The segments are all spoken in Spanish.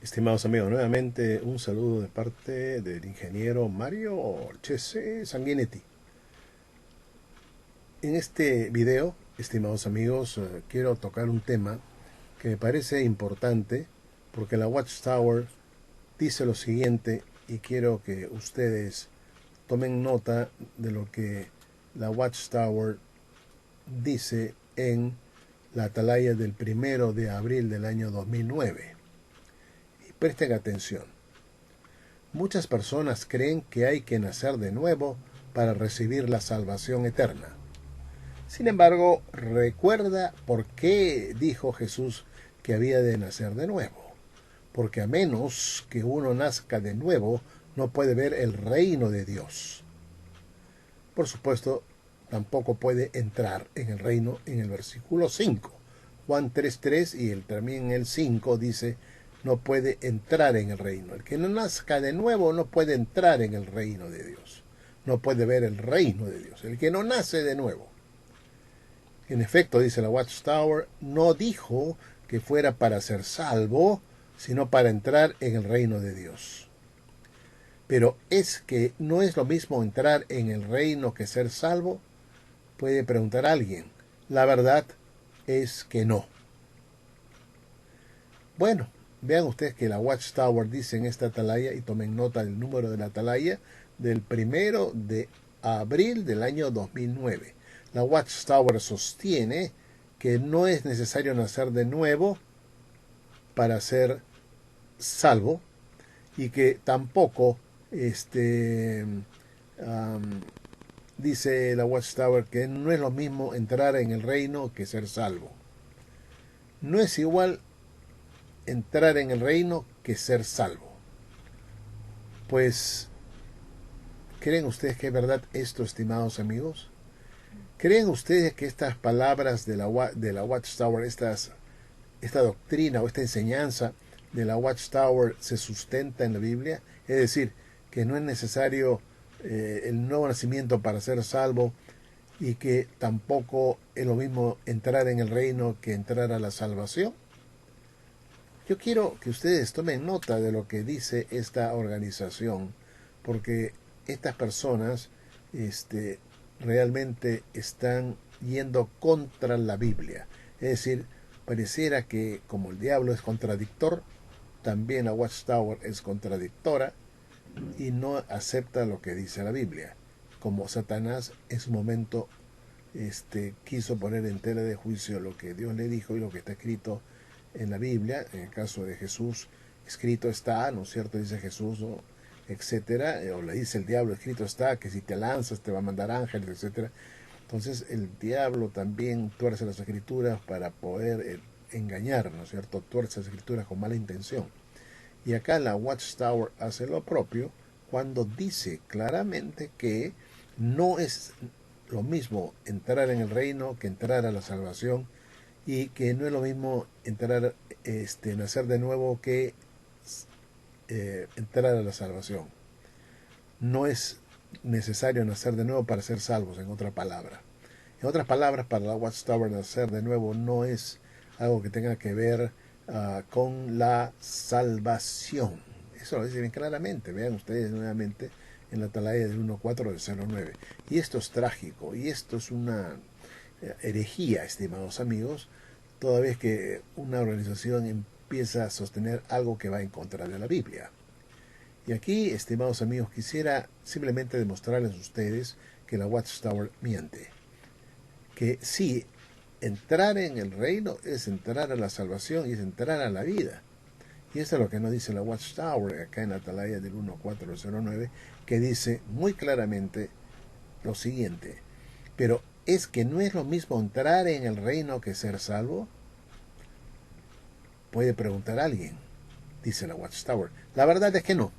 Estimados amigos, nuevamente un saludo de parte del ingeniero Mario Chese Sanguinetti. En este video, estimados amigos, quiero tocar un tema que me parece importante porque la Watchtower dice lo siguiente y quiero que ustedes tomen nota de lo que la Watchtower dice en la atalaya del 1 de abril del año 2009. Presten atención. Muchas personas creen que hay que nacer de nuevo para recibir la salvación eterna. Sin embargo, recuerda por qué dijo Jesús que había de nacer de nuevo. Porque a menos que uno nazca de nuevo, no puede ver el reino de Dios. Por supuesto, tampoco puede entrar en el reino en el versículo 5. Juan 3:3 y también el 5 dice: no puede entrar en el reino. El que no nazca de nuevo no puede entrar en el reino de Dios. No puede ver el reino de Dios. El que no nace de nuevo. En efecto, dice la Watchtower, no dijo que fuera para ser salvo, sino para entrar en el reino de Dios. Pero es que no es lo mismo entrar en el reino que ser salvo, puede preguntar alguien. La verdad es que no. Bueno, vean ustedes que la Watchtower dice en esta atalaya, y tomen nota del número de la atalaya, del 1 de abril del año 2009. La Watchtower sostiene que no es necesario nacer de nuevo para ser salvo y que tampoco dice la Watchtower que no es lo mismo entrar en el reino que ser salvo. No es igual entrar en el reino que ser salvo. Pues, ¿creen ustedes que es verdad esto, estimados amigos? ¿Creen ustedes que estas palabras de la Watchtower, esta doctrina o esta enseñanza de la Watchtower se sustenta en la Biblia? Es decir, que no es necesario el nuevo nacimiento para ser salvo y que tampoco es lo mismo entrar en el reino que entrar a la salvación. Yo quiero que ustedes tomen nota de lo que dice esta organización, porque estas personas realmente están yendo contra la Biblia. Es decir, pareciera que como el diablo es contradictor, también la Watchtower es contradictora y no acepta lo que dice la Biblia. Como Satanás en su momento quiso poner en tela de juicio lo que Dios le dijo y lo que está escrito en la Biblia. En el caso de Jesús, escrito está, ¿no es cierto? Dice Jesús, ¿no? Etcétera, o le dice el diablo, escrito está, que si te lanzas te va a mandar ángeles, etcétera. Entonces el diablo también tuerce las escrituras para poder engañar, ¿no es cierto? Tuerce las escrituras con mala intención. Y acá la Watchtower hace lo propio cuando dice claramente que no es lo mismo entrar en el reino que entrar a la salvación, y que no es lo mismo entrar, nacer de nuevo que entrar a la salvación. No es necesario nacer de nuevo para ser salvos, en otra palabra. En otras palabras, para la Watchtower, nacer de nuevo no es algo que tenga que ver con la salvación. Eso lo dice bien claramente. Vean ustedes nuevamente en la atalaya del 1.4 del 09. Y esto es trágico, y esto es una herejía, estimados amigos, toda vez que una organización empieza a sostener algo que va en contra de la Biblia. Y aquí, estimados amigos, quisiera simplemente demostrarles a ustedes que la Watchtower miente. Que sí, entrar en el reino es entrar a la salvación y es entrar a la vida. Y esto es lo que nos dice la Watchtower acá en la atalaya del 1.409, que dice muy claramente lo siguiente: pero ¿es que no es lo mismo entrar en el reino que ser salvo? Puede preguntar alguien, dice la Watchtower. La verdad es que no.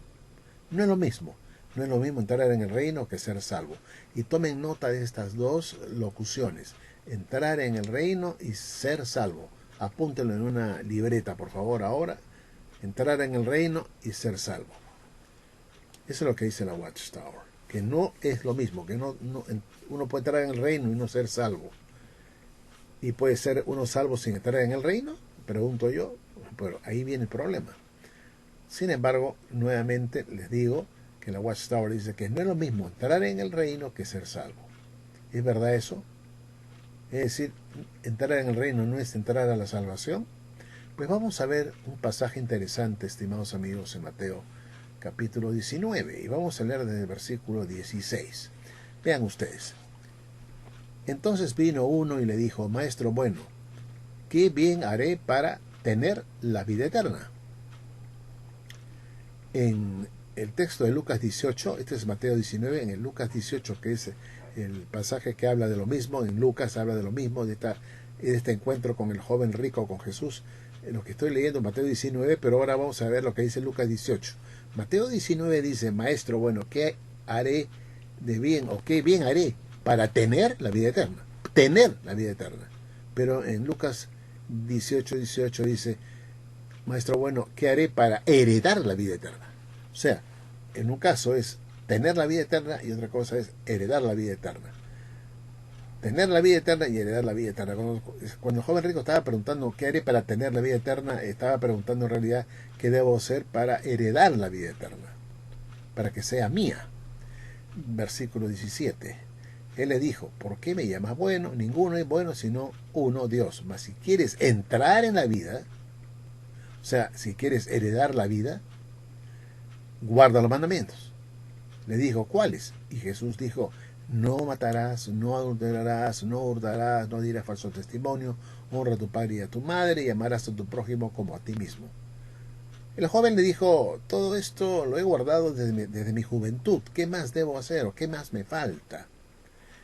No es lo mismo. No es lo mismo entrar en el reino que ser salvo. Y tomen nota de estas dos locuciones. Entrar en el reino y ser salvo. Apúntenlo en una libreta, por favor, ahora. Entrar en el reino y ser salvo. Eso es lo que dice la Watchtower. Que no es lo mismo, que uno puede entrar en el reino y no ser salvo. ¿Y puede ser uno salvo sin entrar en el reino? Pregunto yo. Pero ahí viene el problema. Sin embargo, nuevamente les digo que la Watchtower dice que no es lo mismo entrar en el reino que ser salvo. ¿Es verdad eso? Es decir, entrar en el reino no es entrar a la salvación. Pues vamos a ver un pasaje interesante, estimados amigos, en Mateo capítulo 19, y vamos a leer desde el versículo 16. Vean ustedes. Entonces vino uno y le dijo: Maestro bueno, ¿qué bien haré para tener la vida eterna? En el texto de Lucas 18, este es Mateo 19, en el Lucas 18, que es el pasaje que habla de lo mismo, en Lucas habla de lo mismo, de este encuentro con el joven rico, con Jesús. Lo que estoy leyendo Mateo 19, pero ahora vamos a ver lo que dice Lucas 18. Mateo 19 dice: Maestro bueno, ¿qué haré de bien o qué bien haré para tener la vida eterna? Tener la vida eterna. Pero en Lucas 18 dice: Maestro bueno, ¿qué haré para heredar la vida eterna? O sea, en un caso es tener la vida eterna y otra cosa es heredar la vida eterna. Tener la vida eterna y heredar la vida eterna. Cuando el joven rico estaba preguntando qué haré para tener la vida eterna, estaba preguntando en realidad qué debo hacer para heredar la vida eterna, para que sea mía. Versículo 17. Él le dijo: ¿por qué me llamas bueno? Ninguno es bueno sino uno, Dios. Mas si quieres entrar en la vida, o sea, si quieres heredar la vida, guarda los mandamientos. Le dijo: ¿cuáles? Y Jesús dijo: no matarás, no adulterarás, no hurtarás, no dirás falso testimonio, honra a tu padre y a tu madre, y amarás a tu prójimo como a ti mismo. El joven le dijo: todo esto lo he guardado desde mi juventud, ¿qué más debo hacer o qué más me falta?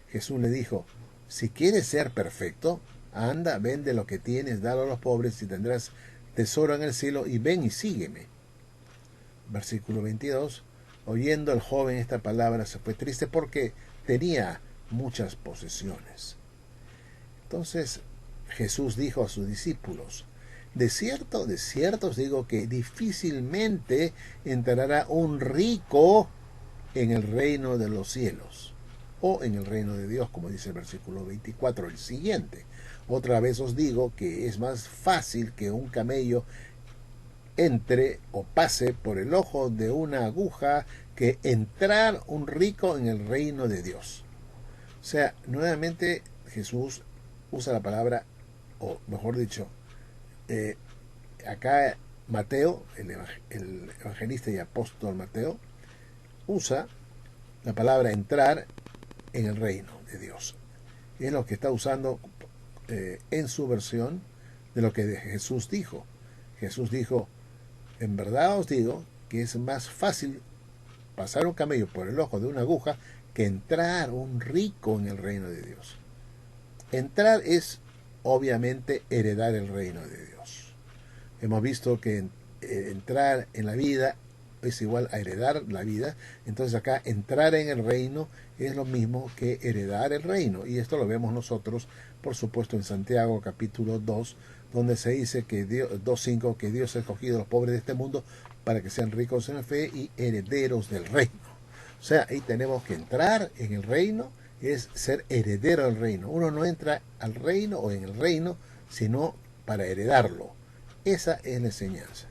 Jesús le dijo: si quieres ser perfecto, anda, vende lo que tienes, dalo a los pobres y tendrás tesoro en el cielo, y ven y sígueme. Versículo 22. Oyendo el joven esta palabra se fue triste porque tenía muchas posesiones. Entonces Jesús dijo a sus discípulos: de cierto os digo que difícilmente entrará un rico en el reino de los cielos, o en el reino de Dios, como dice el versículo 24, el siguiente. Otra vez os digo que es más fácil que un camello entre o pase por el ojo de una aguja que entrar un rico en el reino de Dios. O sea, nuevamente Jesús usa la palabra, o mejor dicho, acá Mateo, el evangelista y apóstol Mateo, usa la palabra entrar en el reino de Dios. Es lo que está usando en su versión de lo que Jesús dijo. Jesús dijo: en verdad os digo que es más fácil pasar un camello por el ojo de una aguja que entrar un rico en el reino de Dios. Entrar es obviamente heredar el reino de Dios. Hemos visto que entrar en la vida es igual a heredar la vida. Entonces acá entrar en el reino es lo mismo que heredar el reino. Y esto lo vemos nosotros, por supuesto, en Santiago capítulo 2, donde se dice que Dios, 2.5, que Dios ha escogido a los pobres de este mundo para que sean ricos en la fe y herederos del reino. O sea, ahí tenemos que entrar en el reino, es ser heredero del reino. Uno no entra al reino o en el reino, sino para heredarlo. Esa es la enseñanza.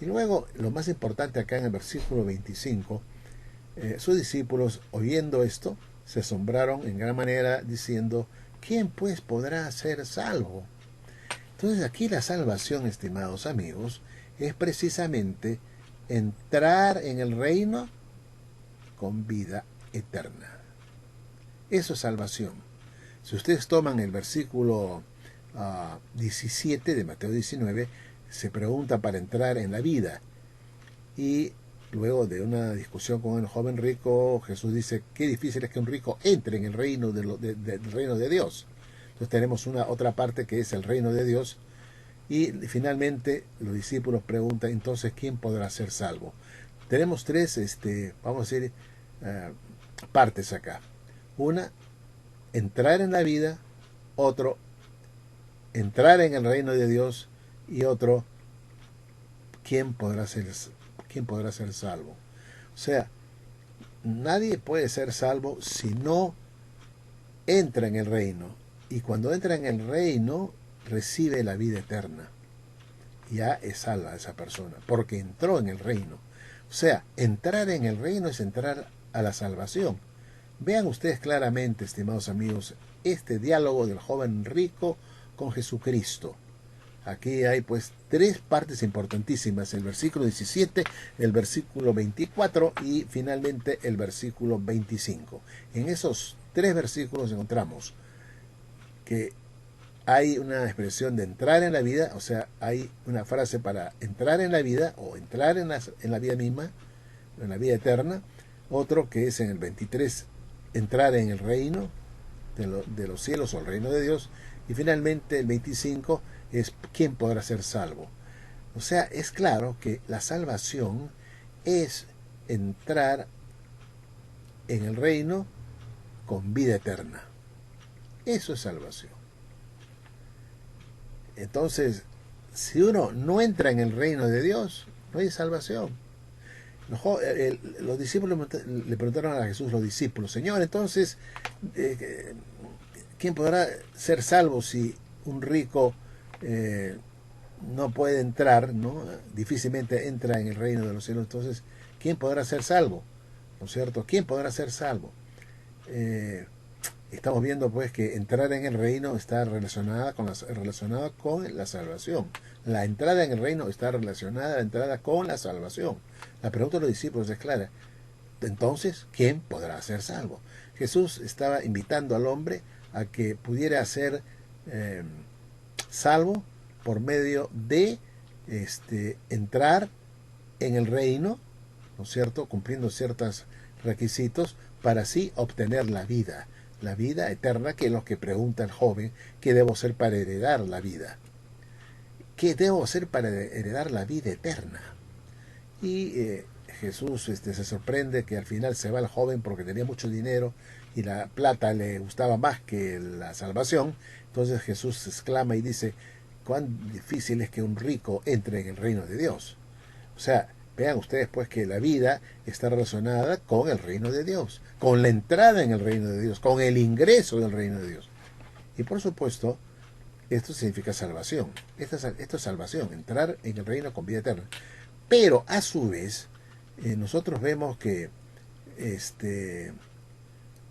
Y luego, lo más importante acá en el versículo 25, sus discípulos, oyendo esto, se asombraron en gran manera, diciendo: ¿quién pues podrá ser salvo? Entonces aquí la salvación, estimados amigos, es precisamente entrar en el reino con vida eterna. Eso es salvación. Si ustedes toman el versículo 17 de Mateo 19, se pregunta para entrar en la vida. Y luego de una discusión con el joven rico, Jesús dice: qué difícil es que un rico entre en el reino del reino de Dios. Entonces tenemos otra parte que es el reino de Dios. Y finalmente los discípulos preguntan: entonces, ¿quién podrá ser salvo? Tenemos tres, vamos a decir, partes acá. Una, entrar en la vida. otro, entrar en el reino de Dios, y otro, quién podrá ser salvo? O sea, nadie puede ser salvo si no entra en el reino. Y cuando entra en el reino, recibe la vida eterna. Ya es salva esa persona, porque entró en el reino. O sea, entrar en el reino es entrar a la salvación. Vean ustedes claramente, estimados amigos, este diálogo del joven rico con Jesucristo. Aquí hay pues tres partes importantísimas: el versículo 17, el versículo 24 y finalmente el versículo 25. En esos tres versículos encontramos que hay una expresión de entrar en la vida, o sea, hay una frase para entrar en la vida o entrar en la vida misma, en la vida eterna. Otro que es en el 23, entrar en el reino de los cielos o el reino de Dios. Y finalmente el 25 es quién podrá ser salvo. O sea, es claro que la salvación es entrar en el reino con vida eterna. Eso es salvación. Entonces, si uno no entra en el reino de Dios, no hay salvación. Los discípulos le preguntaron a Jesús, los discípulos: Señor, entonces, ¿quién podrá ser salvo si un rico no puede entrar, ¿no? Difícilmente entra en el reino de los cielos? Entonces, ¿quién podrá ser salvo? ¿No es cierto? ¿Quién podrá ser salvo? Estamos viendo pues que entrar en el reino está relacionada con la salvación. La entrada en el reino está relacionada a la entrada con la salvación. La pregunta de los discípulos es clara: entonces, ¿quién podrá ser salvo? Jesús estaba invitando al hombre a que pudiera ser salvo por medio de entrar en el reino, ¿no es cierto?, cumpliendo ciertos requisitos para así obtener la vida eterna, que es lo que pregunta el joven: ¿qué debo hacer para heredar la vida? ¿Qué debo hacer para heredar la vida eterna? Y Jesús se sorprende que al final se va el joven porque tenía mucho dinero y la plata le gustaba más que la salvación. Entonces Jesús exclama y dice: cuán difícil es que un rico entre en el reino de Dios. O sea, vean ustedes pues que la vida está relacionada con el reino de Dios, con la entrada en el reino de Dios, con el ingreso del reino de Dios. Y por supuesto, esto significa salvación. Esto es salvación, entrar en el reino con vida eterna. Pero a su vez, nosotros vemos que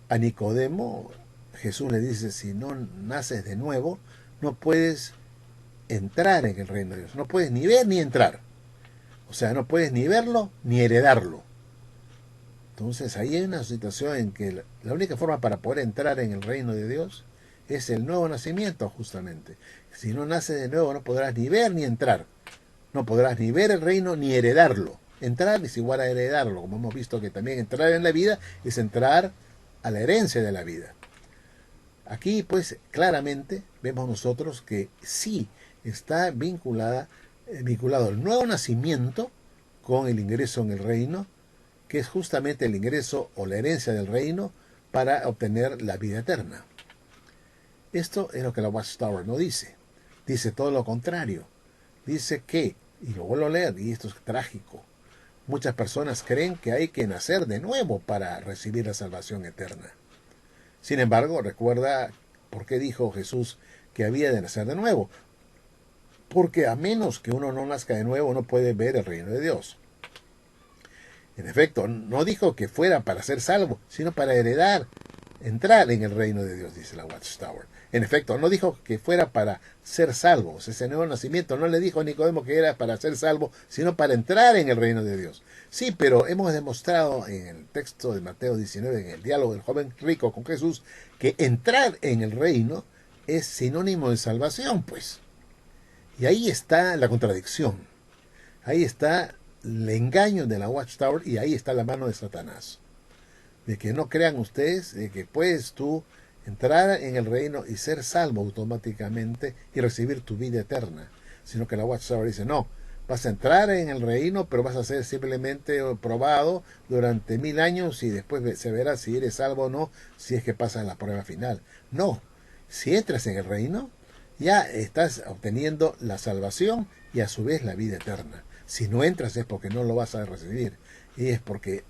a Nicodemo Jesús le dice: si no naces de nuevo, no puedes entrar en el reino de Dios. No puedes ni ver ni entrar. O sea, no puedes ni verlo ni heredarlo. Entonces ahí hay una situación en que la única forma para poder entrar en el reino de Dios es el nuevo nacimiento, justamente. Si no naces de nuevo, no podrás ni ver ni entrar. No podrás ni ver el reino ni heredarlo. Entrar es igual a heredarlo, como hemos visto que también entrar en la vida es entrar a la herencia de la vida. Aquí pues claramente vemos nosotros que sí está vinculado el nuevo nacimiento con el ingreso en el reino, que es justamente el ingreso o la herencia del reino para obtener la vida eterna. Esto es lo que la Watchtower no dice. Dice todo lo contrario. Dice que, y lo vuelvo a leer, y esto es trágico, muchas personas creen que hay que nacer de nuevo para recibir la salvación eterna. Sin embargo, recuerda por qué dijo Jesús que había de nacer de nuevo. Porque a menos que uno no nazca de nuevo, no puede ver el reino de Dios. En efecto, no dijo que fuera para ser salvo, sino para heredar, entrar en el reino de Dios, dice la Watchtower. En efecto, no dijo que fuera para ser salvos. Ese nuevo nacimiento no le dijo a Nicodemo que era para ser salvo, sino para entrar en el reino de Dios. Sí, pero hemos demostrado en el texto de Mateo 19, en el diálogo del joven rico con Jesús, que entrar en el reino es sinónimo de salvación, pues. Y ahí está la contradicción. Ahí está el engaño de la Watchtower y ahí está la mano de Satanás. De que no crean ustedes de que puedes tú entrar en el reino y ser salvo automáticamente y recibir tu vida eterna. Sino que la Watchtower dice: no, vas a entrar en el reino, pero vas a ser simplemente probado durante 1000 años y después se verá si eres salvo o no, si es que pasas la prueba final. No, Si entras en el reino, ya estás obteniendo la salvación y a su vez la vida eterna. Si no entras es porque no lo vas a recibir y es porque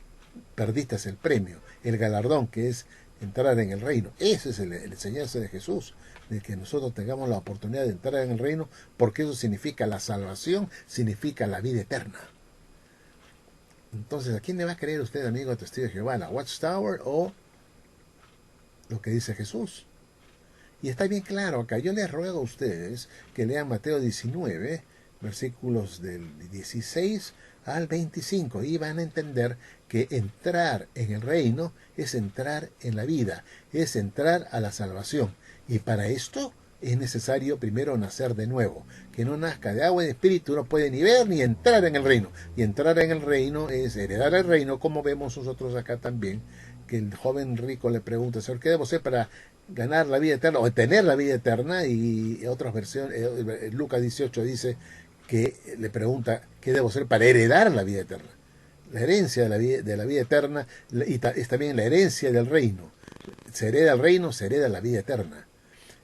perdiste el premio, el galardón que es entrar en el reino. Esa es la enseñanza de Jesús, de que nosotros tengamos la oportunidad de entrar en el reino, porque eso significa la salvación, significa la vida eterna. Entonces, ¿a quién le va a creer usted, amigo testigo de Jehová? ¿La Watchtower o lo que dice Jesús? Y está bien claro acá. Yo les ruego a ustedes que lean Mateo 19, versículos del 16 al 25, y van a entender que entrar en el reino es entrar en la vida, es entrar a la salvación. Y para esto es necesario primero nacer de nuevo. Que no nazca de agua y de espíritu no puede ni ver ni entrar en el reino. Y entrar en el reino es heredar el reino, como vemos nosotros acá también, que el joven rico le pregunta, Señor, ¿qué debo hacer para ganar la vida eterna o tener la vida eterna? Y otras versiones, Lucas 18 dice que le pregunta, ¿qué debo hacer para heredar la vida eterna? La herencia de la vida eterna y es también la herencia del reino. Se hereda el reino, se hereda la vida eterna.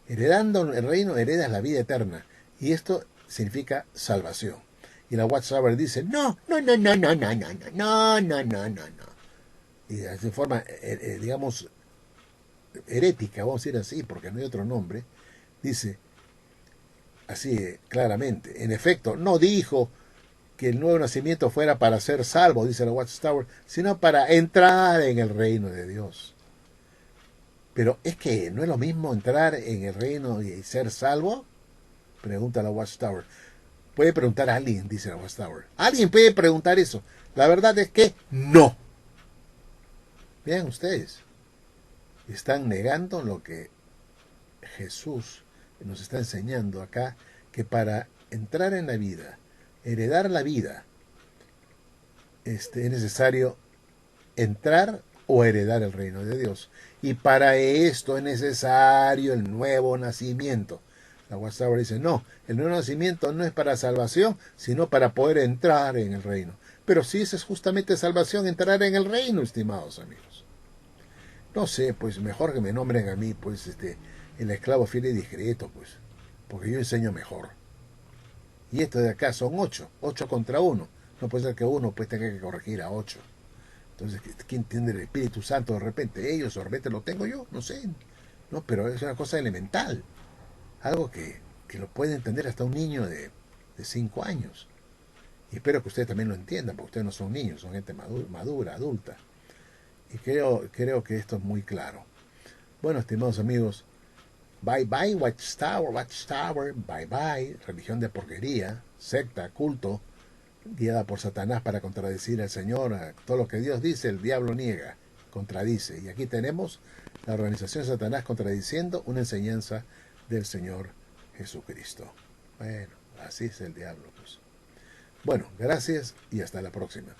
Heredando el reino, heredas la vida eterna. Y esto significa salvación. Y la Watchtower dice, no, no, no, no, no, no, no, no, no, no, no, no. Y de forma, digamos, herética, vamos a decir así, porque no hay otro nombre, dice así claramente, en efecto, no dijo que el nuevo nacimiento fuera para ser salvo, dice la Watchtower, sino para entrar en el reino de Dios. Pero es que no es lo mismo entrar en el reino y ser salvo, pregunta la Watchtower. Puede preguntar a alguien, dice la Watchtower. ¿Alguien puede preguntar eso? La verdad es que no. Vean ustedes, están negando lo que Jesús nos está enseñando acá, que para entrar en la vida, heredar la vida, es necesario entrar o heredar el reino de Dios. Y para esto es necesario el nuevo nacimiento. La Watchtower dice, no, el nuevo nacimiento no es para salvación, sino para poder entrar en el reino. Pero si esa es justamente salvación, entrar en el reino, estimados amigos. No sé, pues mejor que me nombren a mí, pues el esclavo fiel y discreto, pues, porque yo enseño mejor. Y esto de acá son 8 contra 1. No puede ser que uno pues tenga que corregir a 8. Entonces, ¿quién tiene el Espíritu Santo de repente? Ellos, o de repente lo tengo yo, no sé. No, pero es una cosa elemental. Algo que lo puede entender hasta un niño de 5 años. Y espero que ustedes también lo entiendan, porque ustedes no son niños, son gente madura, adulta. Y creo que esto es muy claro. Bueno, estimados amigos, bye bye Watchtower, Watchtower, bye bye, religión de porquería, secta, culto, guiada por Satanás para contradecir al Señor. Todo lo que Dios dice, el diablo niega, contradice. Y aquí tenemos la organización de Satanás contradiciendo una enseñanza del Señor Jesucristo. Bueno, así es el diablo, pues. Bueno, gracias y hasta la próxima.